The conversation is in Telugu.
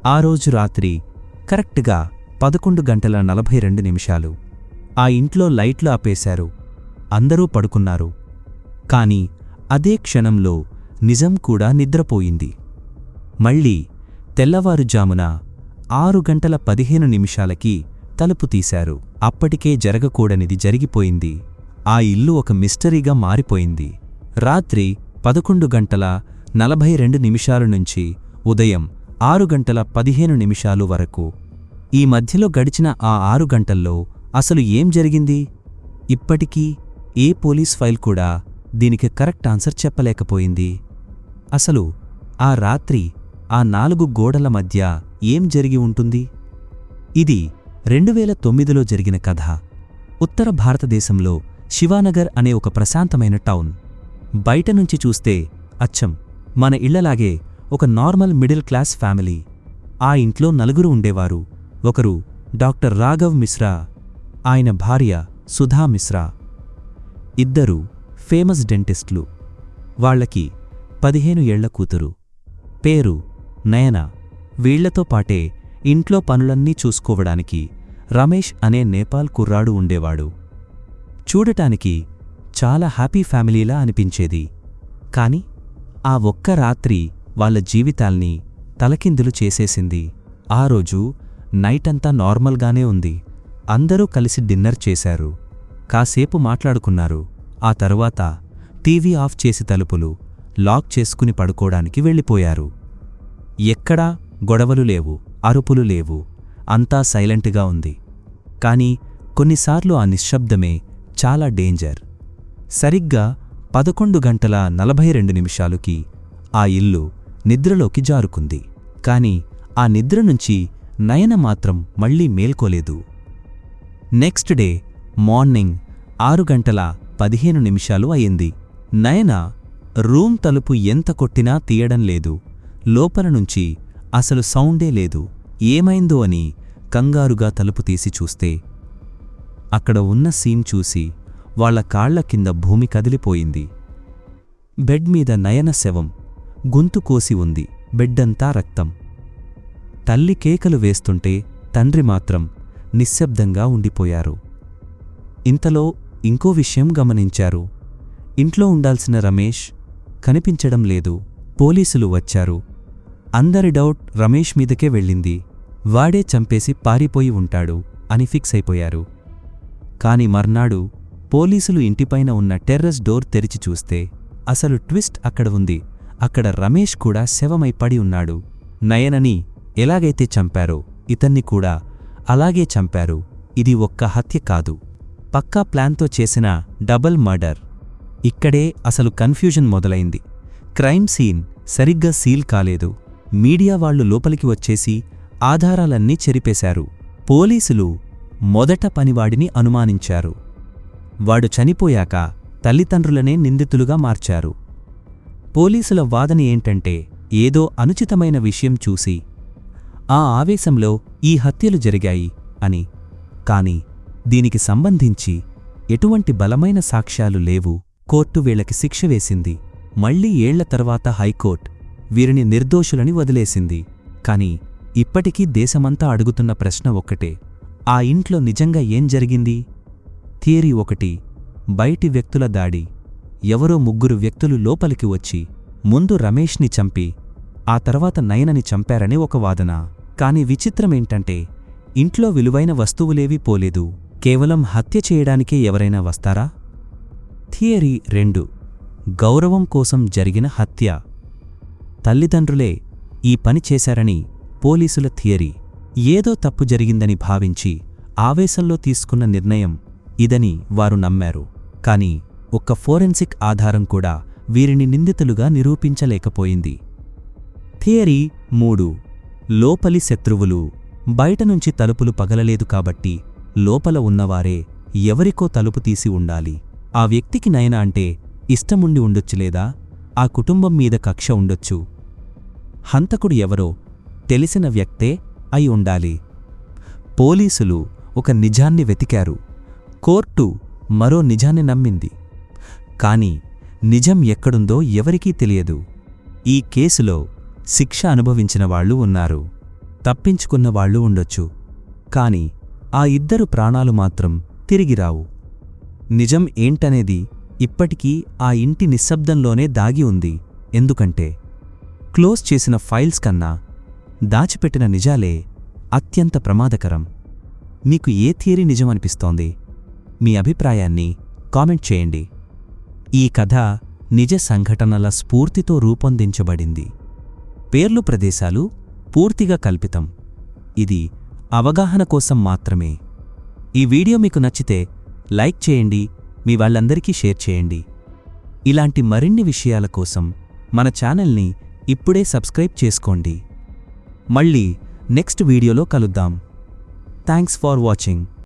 ఆ రోజు రాత్రి కరెక్ట్గా 11:42 ఆ ఇంట్లో లైట్లు ఆపేశారు. అందరూ పడుకున్నారు. కాని అదే క్షణంలో నిజం కూడా నిద్రపోయింది. మళ్ళీ తెల్లవారుజామున 6:15 తలుపు తీశారు. అప్పటికే జరగకూడనిది జరిగిపోయింది. ఆ ఇల్లు ఒక మిస్టరీగా మారిపోయింది. రాత్రి 11:42 నుంచి ఉదయం 6:15 వరకు ఈ మధ్యలో గడిచిన ఆ 6 గంటల్లో అసలు ఏం జరిగింది? ఇప్పటికీ ఏ పోలీస్ ఫైల్ కూడా దీనికి కరెక్ట్ ఆన్సర్ చెప్పలేకపోయింది. అసలు ఆ రాత్రి ఆ 4 గోడల మధ్య ఏం జరిగి ఉంటుంది? ఇది 2009లో జరిగిన కథ. ఉత్తర భారతదేశంలో శివానగర్ అనే ఒక ప్రశాంతమైన టౌన్. బయటనుంచి చూస్తే అచ్చం మన ఇళ్లలాగే ఒక నార్మల్ మిడిల్ క్లాస్ ఫ్యామిలీ. ఆ ఇంట్లో 4 ఉండేవారు. ఒకరు డాక్టర్ రాఘవ్ మిశ్రా, ఆయన భార్య సుధా మిశ్రా. ఇద్దరు ఫేమస్ డెంటిస్టులు. వాళ్లకి 15 ఏళ్ల కూతురు. పేరు నయన. వీళ్లతో పాటే ఇంట్లో పనులన్నీ చూసుకోవడానికి రమేష్ అనే నేపాల్ కుర్రాడు ఉండేవాడు. చూడటానికి చాలా హ్యాపీ ఫ్యామిలీలా అనిపించేది. కాని ఆ ఒక్క రాత్రి వాళ్ల జీవితాల్ని తలకిందులు చేసేసింది. ఆ రోజు నైటంతా నార్మల్గానే ఉంది. అందరూ కలిసి డిన్నర్ చేశారు. కాసేపు మాట్లాడుకున్నారు. ఆ తరువాత టీవీ ఆఫ్ చేసి తలుపులు లాక్ చేసుకుని పడుకోడానికి వెళ్ళిపోయారు. ఎక్కడా గొడవలు లేవు, అరుపులు లేవు. అంతా సైలెంట్గా ఉంది. కాని కొన్నిసార్లు ఆ నిశ్శబ్దమే చాలా డేంజర్. సరిగ్గా 11:42 ఆ ఇల్లు నిద్రలోకి జారుకుంది. కాని ఆ నిద్ర నుంచి నయన మాత్రం మళ్లీ మేల్కోలేదు. నెక్స్ట్ డే మార్నింగ్ 6:15 అయింది. నయన రూమ్ తలుపు ఎంత కొట్టినా తీయడం లేదు. లోపల నుంచి అసలు సౌండే లేదు. ఏమైందో అని కంగారుగా తలుపు తీసి చూస్తే అక్కడ ఉన్న సీన్ చూసి వాళ్ల కాళ్ల కింద భూమి కదిలిపోయింది. బెడ్ మీద నయన శవం, గొంతు కోసి ఉంది. బెడ్డంతా రక్తం. తల్లి కేకలు వేస్తుంటే తండ్రి మాత్రం నిశ్శబ్దంగా ఉండిపోయారు. ఇంతలో ఇంకో విషయం గమనించారు. ఇంట్లో ఉండాల్సిన రమేష్ కనిపించడం లేదు. పోలీసులు వచ్చారు. అందరి డౌట్ రమేష్ మీదకే వెళ్ళింది. వాడే చంపేసి పారిపోయి ఉంటాడు అని ఫిక్స్ అయిపోయారు. కాని మర్నాడు పోలీసులు ఇంటిపైన ఉన్న టెర్రస్ డోర్ తెరిచి చూస్తే అసలు ట్విస్ట్ అక్కడ ఉంది. అక్కడ రమేష్ కూడా శవమై పడి ఉన్నాడు. నయనని ఎలాగైతే చంపారో ఇతన్ని కూడా అలాగే చంపారు. ఇది ఒక్క హత్య కాదు, పక్కా ప్లాన్తో చేసిన డబుల్ మర్డర్. ఇక్కడే అసలు కన్ఫ్యూజన్ మొదలైంది. క్రైమ్ సీన్ సరిగ్గా సీల్ కాలేదు. మీడియా వాళ్లు లోపలికి వచ్చేసి ఆధారాలన్నీ చెరిపేశారు. పోలీసులు మొదట పనివాడిని అనుమానించారు. వాడు చనిపోయాక తల్లిదండ్రులనే నిందితులుగా మార్చారు. పోలీసుల వాదన ఏంటంటే ఏదో అనుచితమైన విషయం చూసి ఆ ఆవేశంలో ఈ హత్యలు జరిగాయి అని. కాని దీనికి సంబంధించి ఎటువంటి బలమైన సాక్ష్యాలు లేవు. కోర్టు వీళ్లకి శిక్ష వేసింది. మళ్లీ ఏళ్ల తర్వాత హైకోర్టు వీరిని నిర్దోషులని వదిలేసింది. కాని ఇప్పటికీ దేశమంతా అడుగుతున్న ప్రశ్న ఒక్కటే, ఆ ఇంట్లో నిజంగా ఏం జరిగింది? థియరీ ఒకటి, బయటి వ్యక్తుల దాడి. ఎవరో 3 వ్యక్తులు లోపలికి వచ్చి ముందు రమేష్ని చంపి ఆ తర్వాత నయనని చంపారని ఒక వాదన. కాని విచిత్రమేంటంటే ఇంట్లో విలువైన వస్తువులేవీ పోలేదు. కేవలం హత్య చేయడానికే ఎవరైనా వస్తారా? థియరీ 2, గౌరవం కోసం జరిగిన హత్య. తల్లిదండ్రులే ఈ పని చేశారని పోలీసుల థియరీ. ఏదో తప్పు జరిగిందని భావించి ఆవేశంలో తీసుకున్న నిర్ణయం ఇదని వారు నమ్మారు. కాని ఒక్క ఫోరెన్సిక్ ఆధారం కూడా వీరిని నిందితులుగా నిరూపించలేకపోయింది. థియరీ 3, లోపలి శత్రువులు. బయటనుంచి తలుపులు పగలలేదు కాబట్టి లోపల ఉన్నవారే ఎవరికో తలుపు తీసి ఉండాలి. ఆ వ్యక్తికి నయన అంటే ఇష్టముండి ఉండొచ్చులేదా ఆ కుటుంబం మీద కక్ష ఉండొచ్చు. హంతకుడు ఎవరో తెలిసిన వ్యక్తే అయి ఉండాలి. పోలీసులు ఒక నిజాన్ని వెతికారు. కోర్టు మరో నిజాన్ని నమ్మింది. కాని నిజం ఎక్కడుందో ఎవరికీ తెలియదు. ఈ కేసులో శిక్ష అనుభవించిన వాళ్ళు ఉన్నారు. తప్పించుకున్న వాళ్ళు ఉండొచ్చు, కాని ఆ ఇద్దరు ప్రాణాలు మాత్రం తిరిగిరావు. నిజం ఏంటనేది ఇప్పటికీ ఆ ఇంటి నిశ్శబ్దంలోనే దాగి ఉంది. ఎందుకంటే క్లోజ్ చేసిన ఫైల్స్ కన్నా దాచిపెట్టిన నిజాలే అత్యంత ప్రమాదకరం. మీకు ఏ థియరీ నిజమనిపిస్తోంది? మీ అభిప్రాయాన్ని కామెంట్ చేయండి. ఈ కథ నిజ సంఘటనల స్ఫూర్తితో రూపొందించబడింది. పేర్లు, ప్రదేశాలు పూర్తిగా కల్పితం. ఇది అవగాహన కోసం మాత్రమే. ఈ వీడియో మీకు నచ్చితే లైక్ చేయండి, మీ వాళ్ళందరికీ షేర్ చేయండి. ఇలాంటి మరిన్ని విషయాల కోసం మన ఛానల్ని ఇప్పుడే సబ్స్క్రైబ్ చేసుకోండి. మళ్ళీ నెక్స్ట్ వీడియోలో కలుద్దాం. Thanks for watching.